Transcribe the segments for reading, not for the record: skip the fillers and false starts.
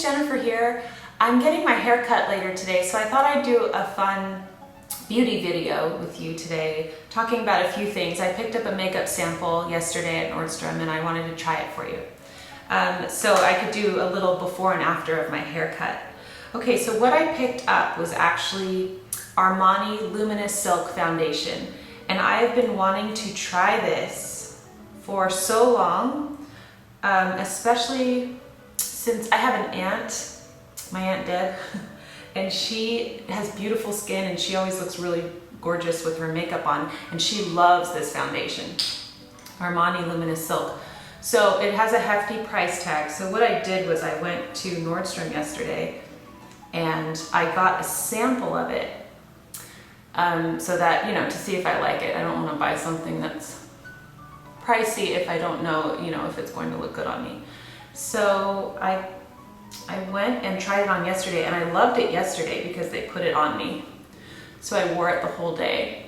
it's Jennifer here. I'm getting my hair cut later today, so I thought I'd do a fun beauty video with you today, talking about a few things. I picked up a makeup sample yesterday at Nordstrom and I wanted to try it for you. So I could do a little before and after of my haircut. Okay, so what I picked up was actually Armani Luminous Silk foundation. And I've been wanting to try this for so long, especially since I have an aunt, my Aunt Deb, and she has beautiful skin and she always looks really gorgeous with her makeup on, and she loves this foundation, Armani Luminous Silk. So it has a hefty price tag. So what I did was I went to Nordstrom yesterday and I got a sample of it so that, you know, to see if I like it. I don't want to buy something that's pricey if I don't know, you know, if it's going to look good on me. So I went and tried it on yesterday, and I loved it yesterday because they put it on me. So I wore it the whole day.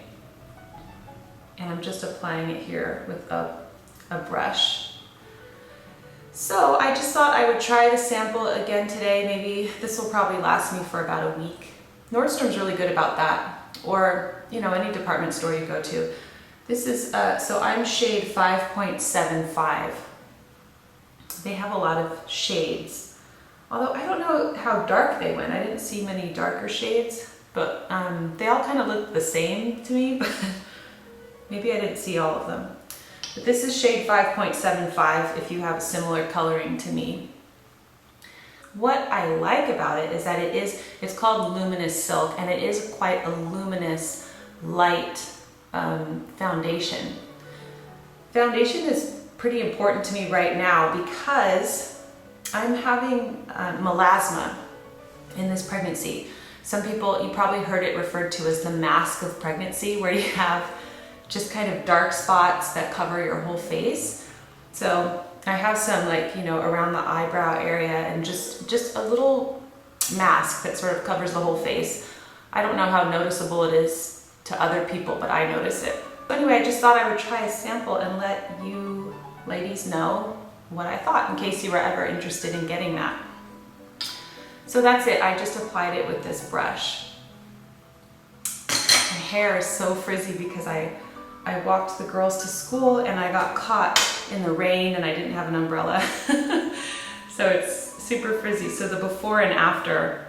And I'm just applying it here with a brush. So I just thought I would try the sample again today. Maybe this will probably last me for about a week. Nordstrom's really good about that. Or, you know, any department store you go to. This is, so I'm shade 5.75. They have a lot of shades. Although I don't know how dark they went. I didn't see many darker shades, but they all kind of look the same to me, but maybe I didn't see all of them. But this is shade 5.75 if you have a similar coloring to me. What I like about it is that it's called Luminous Silk, and it is quite a luminous, light foundation. Foundation is pretty important to me right now because I'm having melasma in this pregnancy. Some people, you probably heard it referred to as the mask of pregnancy, where you have just kind of dark spots that cover your whole face. So I have some, like, you know, around the eyebrow area, and just a little mask that sort of covers the whole face. I don't know how noticeable it is to other people, but I notice it. But anyway, I just thought I would try a sample and let you ladies know what I thought, in case you were ever interested in getting that. So that's it. I just applied it with this brush. My hair is so frizzy because I walked the girls to school and I got caught in the rain and I didn't have an umbrella. So it's super frizzy. So the before and after,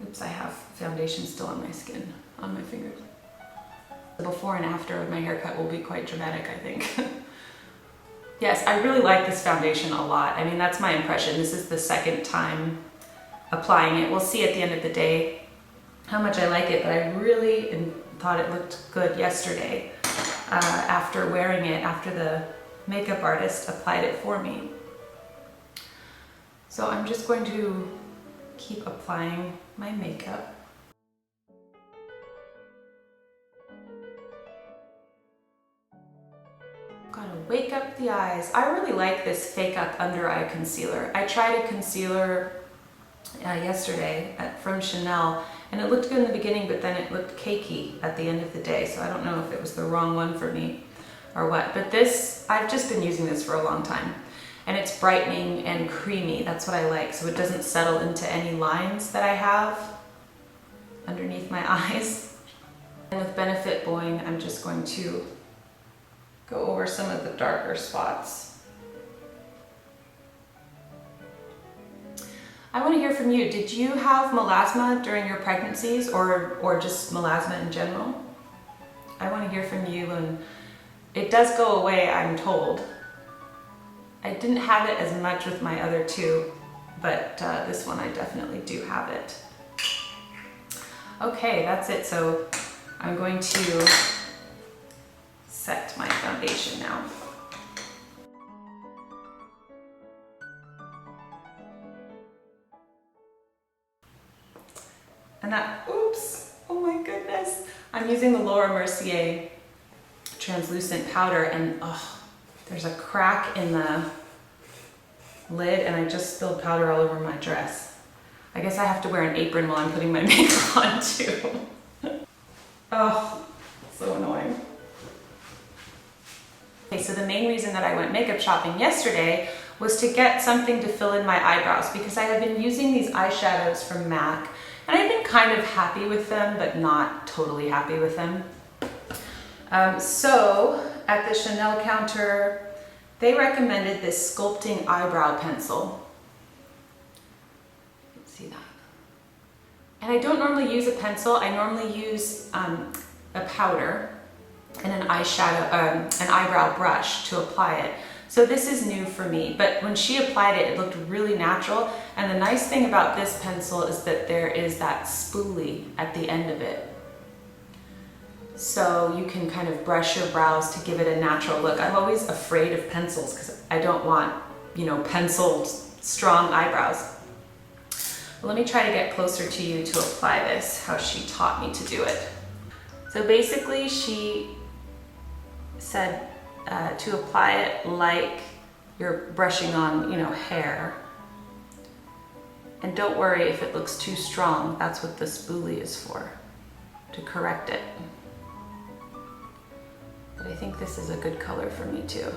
oops, I have foundation still on my skin, on my fingers. The before and after of my haircut will be quite dramatic, I think. Yes, I really like this foundation a lot. I mean, that's my impression. This is the second time applying it. We'll see at the end of the day how much I like it, but I really thought it looked good yesterday after wearing it, after the makeup artist applied it for me. So I'm just going to keep applying my makeup. Gotta wake up the eyes. I really like this Fake Up Under Eye Concealer. I tried a concealer yesterday from Chanel, and it looked good in the beginning, but then it looked cakey at the end of the day. So I don't know if it was the wrong one for me or what. But this, I've just been using this for a long time. And it's brightening and creamy. That's what I like. So it doesn't settle into any lines that I have underneath my eyes. And with Benefit Boi-ing, I'm just going to go over some of the darker spots. I want to hear from you. Did you have melasma during your pregnancies, or just melasma in general? I want to hear from you, and it does go away, I'm told. I didn't have it as much with my other two, but this one I definitely do have it. Okay, that's it. So I'm going to set my foundation now. And that, oops, oh my goodness. I'm using the Laura Mercier translucent powder, and oh, there's a crack in the lid and I just spilled powder all over my dress. I guess I have to wear an apron while I'm putting my makeup on too. Oh, so annoying. Okay, so the main reason that I went makeup shopping yesterday was to get something to fill in my eyebrows because I have been using these eyeshadows from MAC and I've been kind of happy with them, but not totally happy with them. So at the Chanel counter, they recommended this sculpting eyebrow pencil. See that? And I don't normally use a pencil. I normally use a powder and an eyeshadow, an eyebrow brush to apply it. So this is new for me, but when she applied it, it looked really natural. And the nice thing about this pencil is that there is that spoolie at the end of it. So you can kind of brush your brows to give it a natural look. I'm always afraid of pencils because I don't want, you know, penciled, strong eyebrows. Well, let me try to get closer to you to apply this, how she taught me to do it. So basically she said to apply it like you're brushing on, you know, hair. And don't worry if it looks too strong. That's what the spoolie is for, to correct it. But I think this is a good color for me too.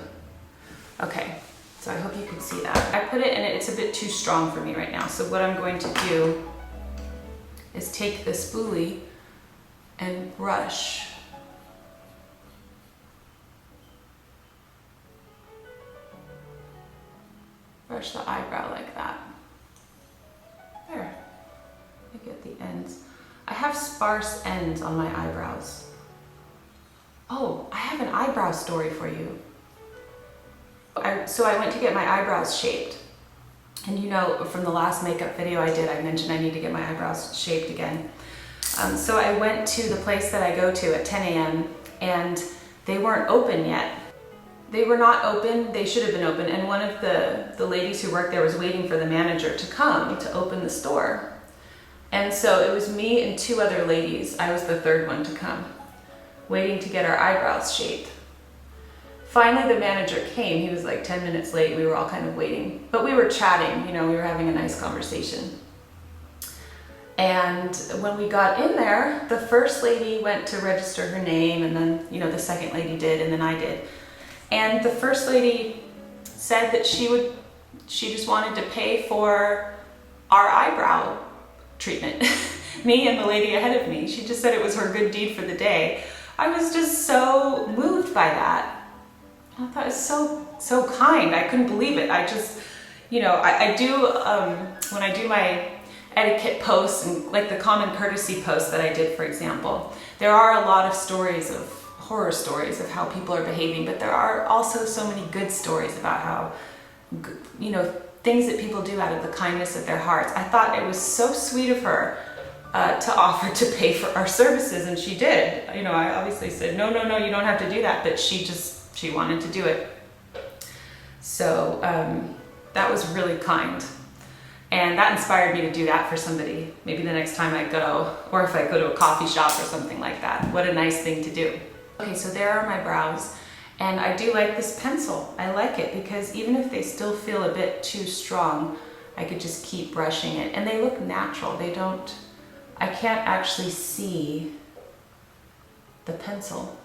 Okay, so I hope you can see that. I put it in it, it's a bit too strong for me right now. So what I'm going to do is take the spoolie and brush. Brush the eyebrow like that. There, maybe at the ends. I have sparse ends on my eyebrows. Oh, I have an eyebrow story for you. So I went to get my eyebrows shaped. And you know, from the last makeup video I did, I mentioned I need to get my eyebrows shaped again. So I went to the place that I go to at 10 a.m. and they weren't open yet. They were not open, they should have been open, and one of the ladies who worked there was waiting for the manager to come to open the store. And so it was me and two other ladies, I was the third one to come, waiting to get our eyebrows shaped. Finally the manager came, he was like 10 minutes late, we were all kind of waiting, but we were chatting, you know, we were having a nice conversation. And when we got in there, the first lady went to register her name, and then, you know, the second lady did, and then I did. And the first lady said that she just wanted to pay for our eyebrow treatment. Me and the lady ahead of me. She just said it was her good deed for the day. I was just so moved by that. I thought it was so kind. I couldn't believe it. I just, you know, I do, when I do my etiquette posts and like the common courtesy posts that I did, for example, there are a lot of stories of horror stories of how people are behaving, but there are also so many good stories about how, you know, things that people do out of the kindness of their hearts. I thought it was so sweet of her to offer to pay for our services, and she did. You know, I obviously said, no, you don't have to do that, but she wanted to do it. So that was really kind. And that inspired me to do that for somebody. Maybe the next time I go, or if I go to a coffee shop or something like that. What a nice thing to do. Okay, so there are my brows, and I do like this pencil. I like it because even if they still feel a bit too strong, I could just keep brushing it, and they look natural. They don't, I can't actually see the pencil.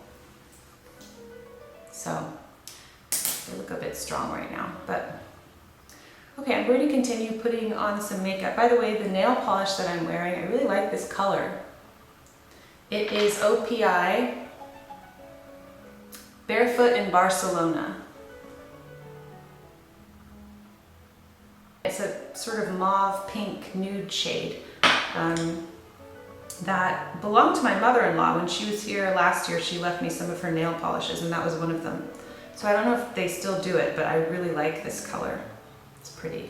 So they look a bit strong right now, but okay, I'm going to continue putting on some makeup. By the way, the nail polish that I'm wearing, I really like this color. It is OPI Barefoot in Barcelona. It's a sort of mauve pink nude shade that belonged to my mother-in-law. When she was here last year, she left me some of her nail polishes, and that was one of them. So I don't know if they still do it, but I really like this color. It's pretty.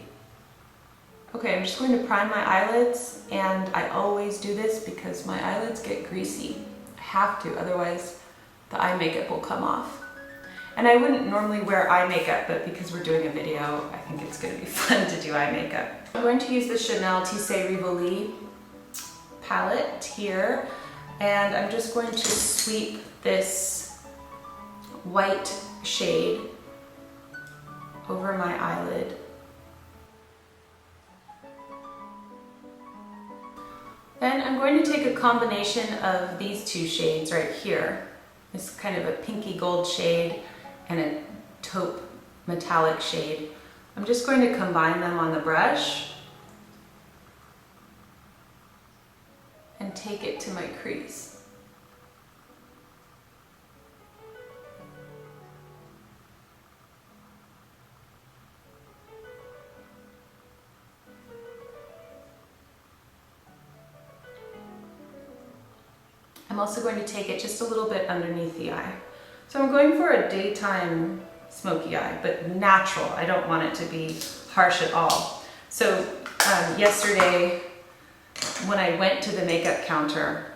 Okay, I'm just going to prime my eyelids, and I always do this because my eyelids get greasy. I have to, otherwise the eye makeup will come off. And I wouldn't normally wear eye makeup, but because we're doing a video, I think it's going to be fun to do eye makeup. I'm going to use the Chanel Tisse Rivoli palette here, and I'm just going to sweep this white shade over my eyelid. Then I'm going to take a combination of these two shades right here. It's kind of a pinky gold shade and a taupe metallic shade. I'm just going to combine them on the brush and take it to my crease. I'm also going to take it just a little bit underneath the eye. So I'm going for a daytime smoky eye, but natural. I don't want it to be harsh at all. So yesterday, when I went to the makeup counter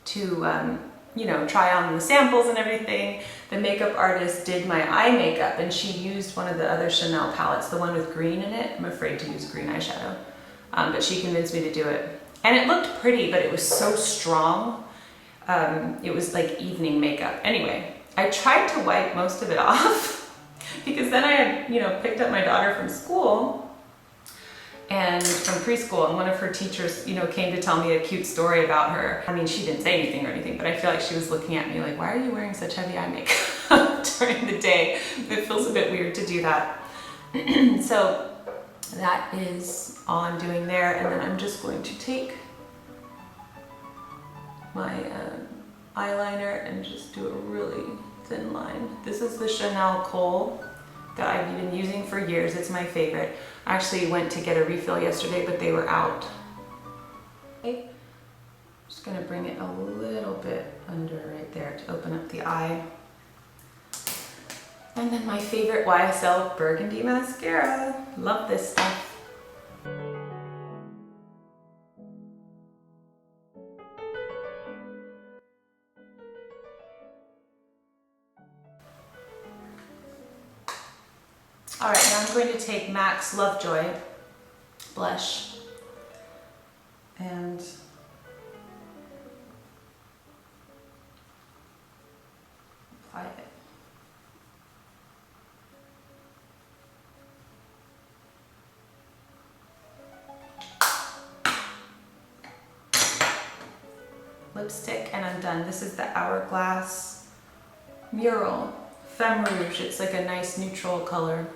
to, you know, try on the samples and everything, the makeup artist did my eye makeup, and she used one of the other Chanel palettes, the one with green in it. I'm afraid to use green eyeshadow, but she convinced me to do it. And it looked pretty, but it was so strong. It was like evening makeup. Anyway, I tried to wipe most of it off because then I had, you know, picked up my daughter from school and from preschool, and one of her teachers, you know, came to tell me a cute story about her. I mean, she didn't say anything or anything, but I feel like she was looking at me like, why are you wearing such heavy eye makeup during the day? It feels a bit weird to do that. So that is all I'm doing there, and then I'm just going to take my eyeliner and just do a really thin line. This is the Chanel Kohl that I've been using for years. It's my favorite. I actually went to get a refill yesterday, but they were out. Okay. Just gonna bring it a little bit under right there to open up the eye. And then my favorite YSL Burgundy mascara. Love this stuff. All right, now I'm going to take MAC's Lovejoy blush and apply it. Lipstick, and I'm done. This is the Hourglass Mural Femme Rouge. It's like a nice neutral color.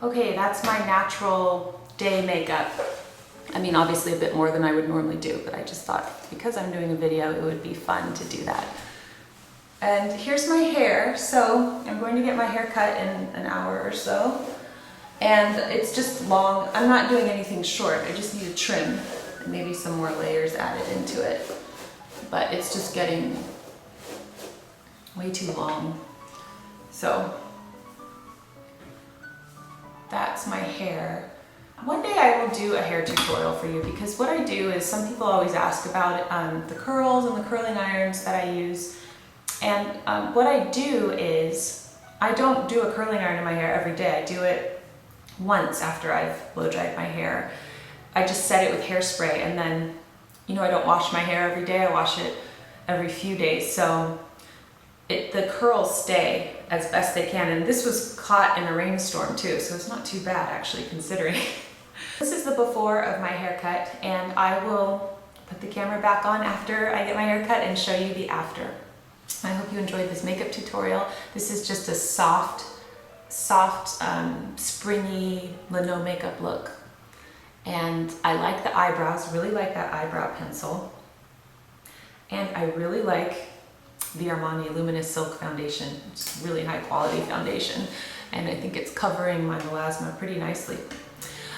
Okay, that's my natural day makeup. I mean, obviously a bit more than I would normally do, but I just thought because I'm doing a video, it would be fun to do that. And here's my hair. So I'm going to get my hair cut in an hour or so. And it's just long. I'm not doing anything short. I just need a trim and maybe some more layers added into it. But it's just getting way too long. So that's my hair. One day I will do a hair tutorial for you, because what I do is, some people always ask about the curls and the curling irons that I use. And what I do is, I don't do a curling iron in my hair every day. I do it once after I've blow dried my hair. I just set it with hairspray, and then, you know, I don't wash my hair every day. I wash it every few days. So the curls stay as best they can. And this was caught in a rainstorm too, so it's not too bad actually, considering. This is the before of my haircut, and I will put the camera back on after I get my haircut and show you the after. I hope you enjoyed this makeup tutorial. This is just a soft, springy Lino makeup look. And I like the eyebrows, really like that eyebrow pencil. And I really like the Armani Luminous Silk foundation. It's really high quality foundation, and I think it's covering my melasma pretty nicely.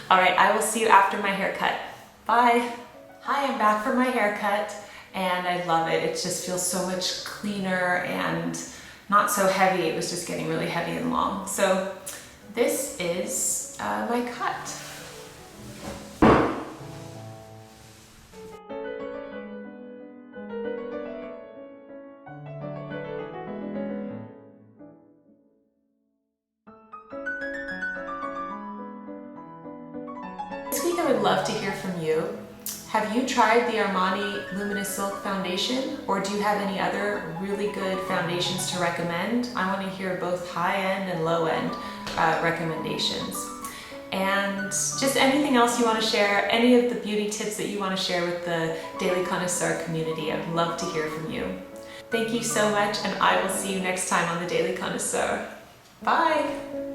All right, I will see you after my haircut. Bye. Hi, I'm back from my haircut, and I love it. It just feels so much cleaner and not so heavy. It was just getting really heavy and long. So this is my cut. This week I would love to hear from you. Have you tried the Armani Luminous Silk foundation, or do you have any other really good foundations to recommend? I want to hear both high-end and low-end recommendations. and just anything else you want to share, any of the beauty tips that you want to share with the Daily Connoisseur community. I'd love to hear from you. Thank you so much, and I will see you next time on the Daily Connoisseur. Bye!